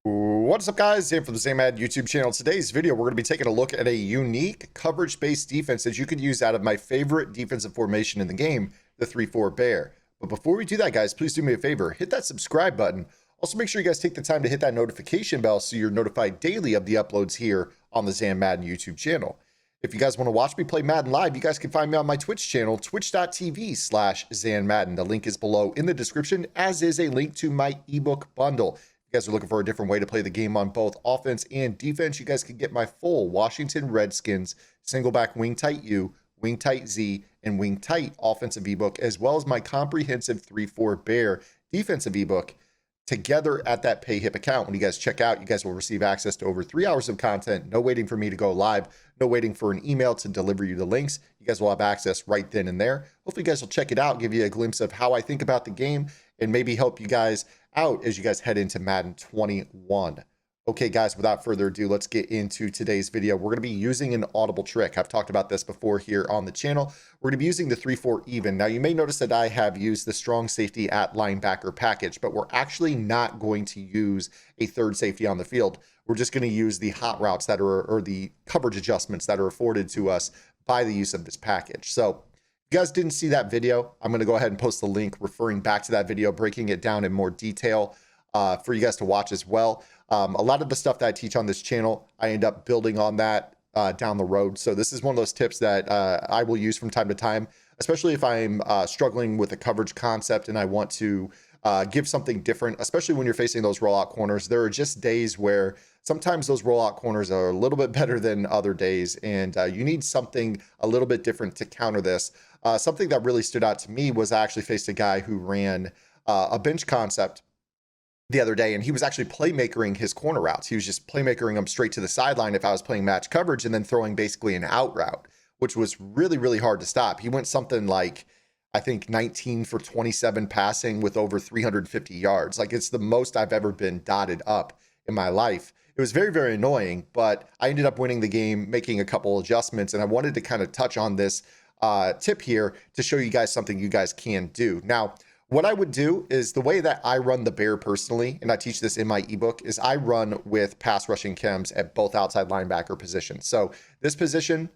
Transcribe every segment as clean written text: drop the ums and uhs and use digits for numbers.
What's up, guys? Sam from the Same Ad YouTube channel. Today's video, we're going to be taking a look at a unique coverage-based defense that you could use out of my favorite defensive formation in the game, the 3-4 bear. But before we do that, guys, please do me a favor. Hit that subscribe button. Also, make sure you guys take the time to hit that notification bell so you're notified daily of the uploads here on the Zam Madden YouTube channel. If you guys want to watch me play Madden live, you guys can find me on my Twitch channel, twitch.tv/ZanMadden. The link is below in the description, as is a link to my ebook bundle. You guys are looking for a different way to play the game on both offense and defense, you guys can get my full Washington Redskins single back wing tight U, wing tight Z, and wing tight offensive ebook, as well as my comprehensive 3-4 bear defensive ebook together at that PayHip account. When you guys check out, you guys will receive access to over 3 hours of content. No waiting for me to go live, no waiting for an email to deliver you the links. You guys will have access right then and there. Hopefully you guys will check it out, give you a glimpse of how I think about the game, and maybe help you guys out as you guys head into Madden 21. Okay, guys, without further ado, let's get into today's video. We're going to be using an audible trick. I've talked about this before here on the channel. We're going to be using the 3-4 even. Now, you may notice that I have used the strong safety at linebacker package, but we're actually not going to use a third safety on the field. We're just going to use the hot routes that are, or the coverage adjustments that are afforded to us by the use of this package. So, if you guys didn't see that video, I'm going to go ahead and post the link referring back to that video, breaking it down in more detail for you guys to watch as well. A lot of the stuff that I teach on this channel, I end up building on that down the road. So this is one of those tips that I will use from time to time, especially if I'm struggling with a coverage concept and I want to give something different, especially when you're facing those rollout corners. There are just days where sometimes those rollout corners are a little bit better than other days, and you need something a little bit different to counter this. Something that really stood out to me was I actually faced a guy who ran a bench concept the other day, and he was actually playmakering his corner routes. He was just playmakering them straight to the sideline if I was playing match coverage, and then throwing basically an out route, which was really, really hard to stop. He went something like, I think, 19 for 27 passing with over 350 yards. Like, it's the most I've ever been dotted up in my life. It was very, very annoying, but I ended up winning the game, making a couple adjustments, and I wanted to kind of touch on this tip here to show you guys something you guys can do. Now, what I would do is the way that I run the bear personally, and I teach this in my ebook, is I run with pass rushing chems at both outside linebacker positions. So this position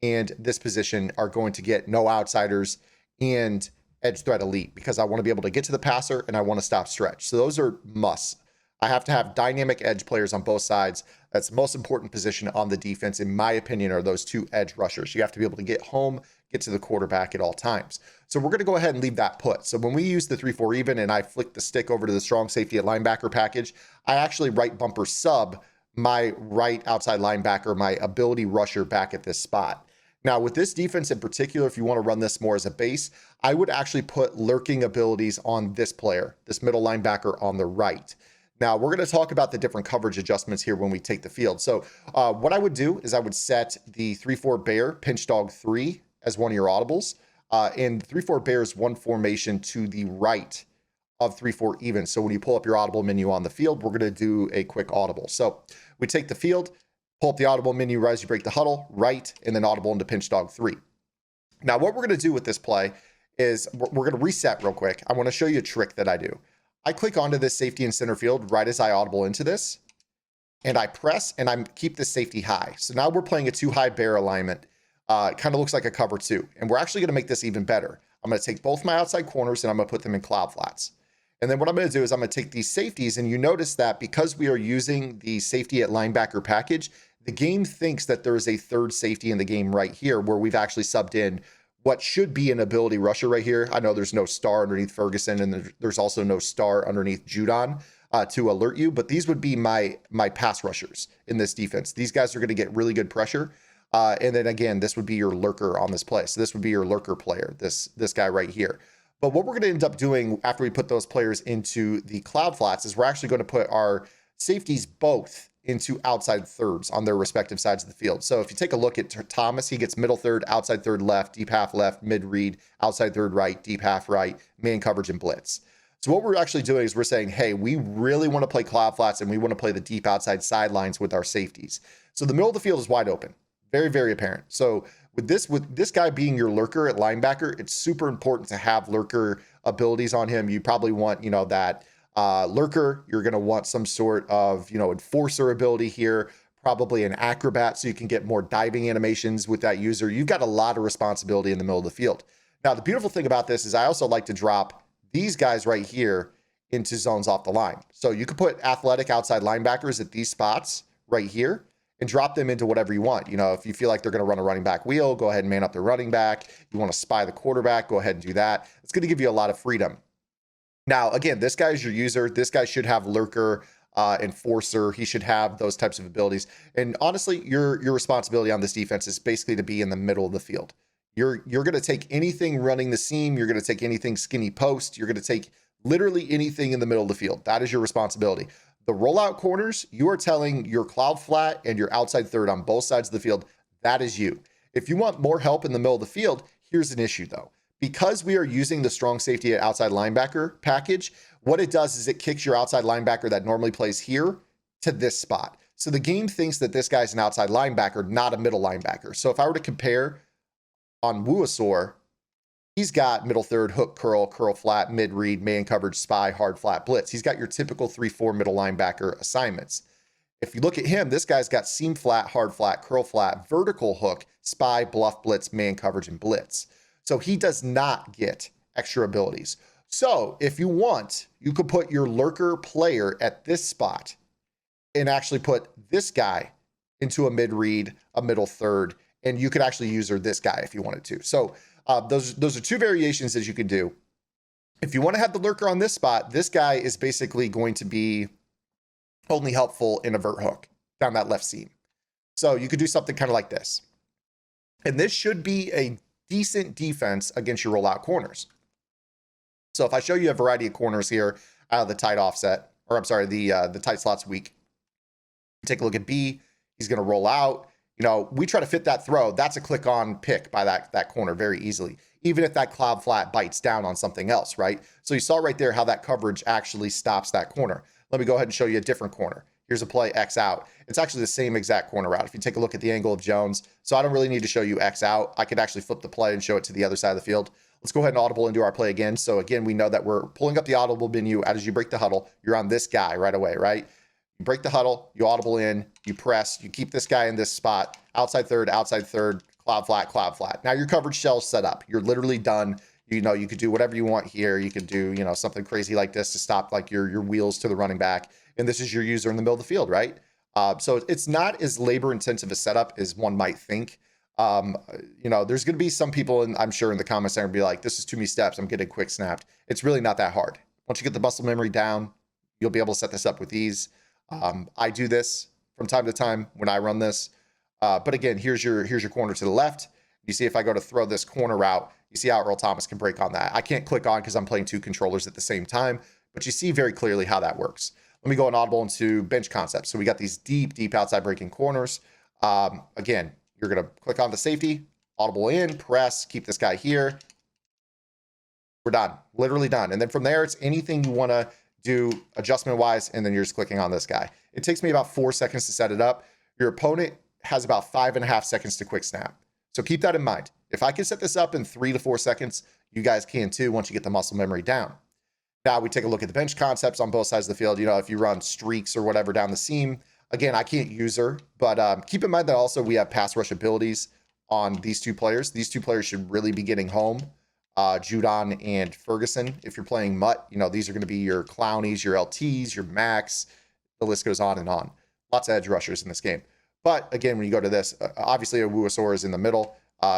and this position are going to get no outsiders and edge threat elite, because I want to be able to get to the passer and I want to stop stretch. So those are musts. I have to have dynamic edge players on both sides. That's the most important position on the defense, in my opinion, are those two edge rushers. You have to be able to get home, get to the quarterback at all times. So we're going to go ahead and leave that put. So when we use the 3-4 even and I flick the stick over to the strong safety at linebacker package, I actually right bumper sub my right outside linebacker, my ability rusher, back at this spot. Now, with this defense in particular, if you want to run this more as a base, I would actually put lurking abilities on this player, this middle linebacker on the right. Now, we're going to talk about the different coverage adjustments here when we take the field. So what I would do is I would set the 3-4 bear pinch dog 3 as one of your audibles. And 3-4 bear is one formation to the right of 3-4 even. So when you pull up your audible menu on the field, we're going to do a quick audible. So we take the field, pull up the audible menu, rise, you break the huddle, right, and then audible into pinch dog 3. Now, what we're going to do with this play is we're going to reset real quick. I want to show you a trick that I do. I click onto this safety in center field right as I audible into this, and I press and I keep the safety high. So now we're playing a 2-high bear alignment. It kind of looks like a cover 2, and we're actually going to make this even better. I'm going to take both my outside corners and I'm going to put them in cloud flats. And then what I'm going to do is I'm going to take these safeties, and you notice that because we are using the safety at linebacker package, the game thinks that there is a third safety in the game right here, where we've actually subbed in what should be an ability rusher right here. I know there's no star underneath Ferguson, and there's also no star underneath Judon to alert you, but these would be my pass rushers in this defense. These guys are going to get really good pressure. And then again, this would be your lurker on this play. So this would be your lurker player, this guy right here. But what we're going to end up doing after we put those players into the cloud flats is we're actually going to put our safeties both into outside thirds on their respective sides of the field. So if you take a look at Thomas, he gets middle third, outside third left, deep half left, mid read, outside third right, deep half right, man coverage, and blitz. So what we're actually doing is we're saying, hey, we really want to play cloud flats and we want to play the deep outside sidelines with our safeties. So the middle of the field is wide open. Very, very apparent. So with this guy being your lurker at linebacker, it's super important to have lurker abilities on him. You probably want, that lurker. You're going to want some sort of, enforcer ability here, probably an acrobat so you can get more diving animations with that user. You've got a lot of responsibility in the middle of the field. Now, the beautiful thing about this is I also like to drop these guys right here into zones off the line. So you could put athletic outside linebackers at these spots right here and drop them into whatever you want. If you feel like they're going to run a running back wheel, go ahead and man up the running back. You want to spy the quarterback, go ahead and do that. It's going to give you a lot of freedom. Now, again, this guy is your user. This guy should have lurker, enforcer. He should have those types of abilities. And honestly, your responsibility on this defense is basically to be in the middle of the field. You're going to take anything running the seam. You're going to take anything skinny post. You're going to take literally anything in the middle of the field. That is your responsibility. The rollout corners, you are telling your cloud flat and your outside third on both sides of the field, that is you. If you want more help in the middle of the field, here's an issue though. Because we are using the strong safety at outside linebacker package, what it does is it kicks your outside linebacker that normally plays here to this spot. So the game thinks that this guy's an outside linebacker, not a middle linebacker. So if I were to compare on Wuasaur, he's got middle third, hook, curl flat, mid read, man coverage, spy, hard flat, blitz. He's got your typical 3-4 middle linebacker assignments. If you look at him, this guy's got seam flat, hard flat, curl flat, vertical hook, spy, bluff, blitz, man coverage, and blitz. So he does not get extra abilities. So if you want, you could put your lurker player at this spot and actually put this guy into a mid read, a middle third, and you could actually use this guy if you wanted to. So those are two variations that you could do. If you want to have the lurker on this spot, this guy is basically going to be only helpful in a vert hook down that left seam. So you could do something kind of like this. And this should be a decent defense against your rollout corners. So if I show you a variety of corners here out of the tight offset, or I'm sorry, the tight slots weak, take a look at B. He's going to roll out. We try to fit that throw. That's a click on pick by that corner very easily, even if that cloud flat bites down on something else, right? So you saw right there how that coverage actually stops that corner. Let me go ahead and show you a different corner. Here's a play X out. It's actually the same exact corner route. If you take a look at the angle of Jones, so I don't really need to show you X out. I could actually flip the play and show it to the other side of the field. Let's go ahead and audible into our play again. So again, we know that we're pulling up the audible menu. As you break the huddle, you're on this guy right away, right? You break the huddle, you audible in, you press, you keep this guy in this spot, outside third, cloud flat. Now your coverage shell's set up. You're literally done. You could do whatever you want here. You could do, something crazy like this to stop like your wheels to the running back. And this is your user in the middle of the field, right? So it's not as labor intensive a setup as one might think. There's going to be some people, and I'm sure in the comments, they're going to be like, this is too many steps. I'm getting quick snapped. It's really not that hard. Once you get the muscle memory down, you'll be able to set this up with ease. I do this from time to time when I run this. But again, here's your corner to the left. You see if I go to throw this corner route, you see how Earl Thomas can break on that. I can't click on because I'm playing two controllers at the same time, but you see very clearly how that works. Let me go and audible into bench concepts. So we got these deep outside breaking corners. Again, you're going to click on the safety, audible in, press, keep this guy here. We're done, literally done. And then from there, it's anything you want to do adjustment wise, and then you're just clicking on this guy. It takes me about 4 seconds to set it up. Your opponent has about 5.5 seconds to quick snap. So keep that in mind. If I can set this up in 3 to 4 seconds, you guys can too once you get the muscle memory down. Now we take a look at the bench concepts on both sides of the field. If you run streaks or whatever down the seam, again, I can't use her, but keep in mind that also we have pass rush abilities on these two players. These two players should really be getting home. Judon and Ferguson. If you're playing Mutt, these are going to be your Clownies, your LTs, your Max. The list goes on and on. Lots of edge rushers in this game. But again, when you go to this, obviously a Wuasaur is in the middle.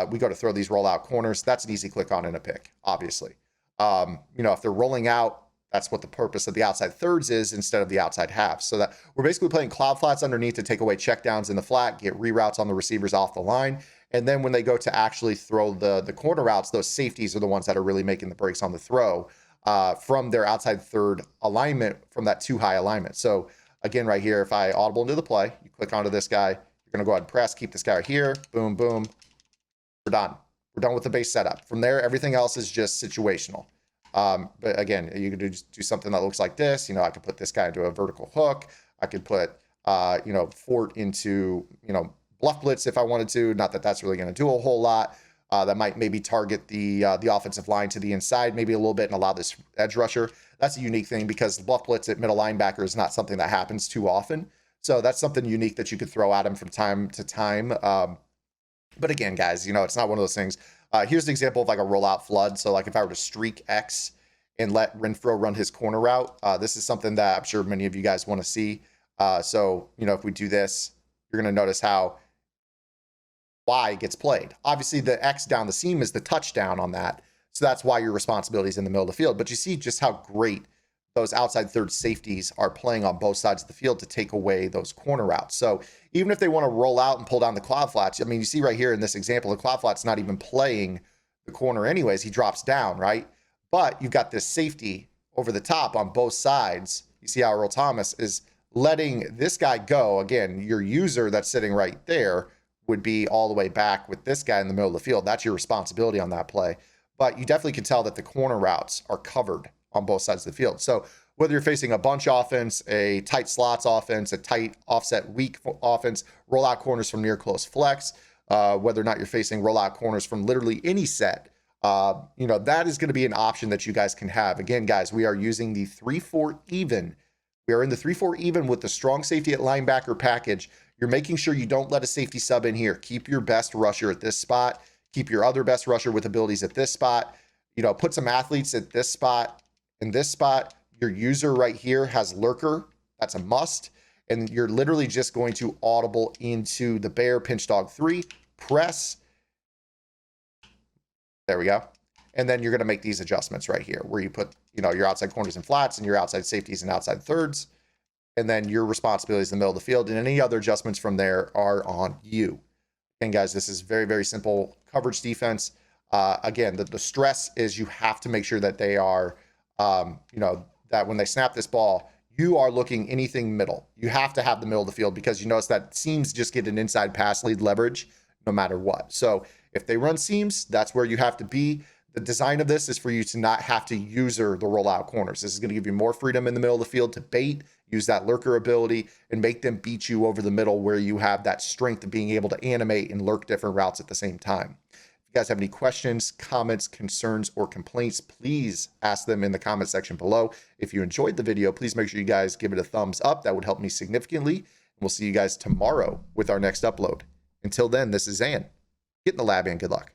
We go to throw these rollout corners. That's an easy click on and a pick, obviously. If they're rolling out, that's what the purpose of the outside thirds is instead of the outside halves. So that we're basically playing cloud flats underneath to take away checkdowns in the flat, get reroutes on the receivers off the line. And then when they go to actually throw the corner routes, those safeties are the ones that are really making the breaks on the throw from their outside third alignment, from that too high alignment. So again, right here, if I audible into the play, you click onto this guy, you're going to go ahead and press, keep this guy right here, boom, boom. We're done. We're done with the base setup. From there, everything else is just situational. But again, you could do something that looks like this. I could put this guy into a vertical hook. I could put, Fort into, bluff blitz if I wanted to. Not that that's really going to do a whole lot. That might maybe target the offensive line to the inside maybe a little bit and allow this edge rusher. That's a unique thing because bluff blitz at middle linebacker is not something that happens too often. So that's something unique that you could throw at him from time to time. But again, guys, it's not one of those things. Here's an example of like a rollout flood. So like if I were to streak X and let Renfro run his corner route, this is something that I'm sure many of you guys want to see. So, if we do this, you're going to notice how Y gets played. Obviously, the X down the seam is the touchdown on that. So that's why your responsibility is in the middle of the field. But you see just how great those outside third safeties are playing on both sides of the field to take away those corner routes. So even if they want to roll out and pull down the cloud flats, I mean, you see right here in this example, the cloud flat's not even playing the corner anyways. He drops down, right? But you've got this safety over the top on both sides. You see how Earl Thomas is letting this guy go. Again, your user that's sitting right there would be all the way back with this guy in the middle of the field. That's your responsibility on that play. But you definitely can tell that the corner routes are covered on both sides of the field. So whether you're facing a bunch offense, a tight slots offense, a tight offset weak offense, rollout corners from near close flex, whether or not you're facing rollout corners from literally any set, that is going to be an option that you guys can have. Again, guys, we are using the 3-4 even. We are in the 3-4 even with the strong safety at linebacker package. You're making sure you don't let a safety sub in here. Keep your best rusher at this spot. Keep your other best rusher with abilities at this spot. Put some athletes at this spot. In this spot, your user right here has Lurker. That's a must. And you're literally just going to audible into the bear pinch dog 3, press. There we go. And then you're going to make these adjustments right here where you put, your outside corners and flats and your outside safeties and outside thirds. And then your responsibilities in the middle of the field. And any other adjustments from there are on you. And guys, this is very, very simple coverage defense. Again, the stress is you have to make sure that they are, that when they snap this ball, you are looking anything middle. You have to have the middle of the field because you notice that seams just get an inside pass lead leverage no matter what. So if they run seams, that's where you have to be. The design of this is for you to not have to user the rollout corners. This is going to give you more freedom in the middle of the field to bait, use that lurker ability, and make them beat you over the middle where you have that strength of being able to animate and lurk different routes at the same time. If you guys have any questions, comments, concerns, or complaints, please ask them in the comment section below. If you enjoyed the video, please make sure you guys give it a thumbs up. That would help me significantly. And we'll see you guys tomorrow with our next upload. Until then, this is Zan. Get in the lab and good luck.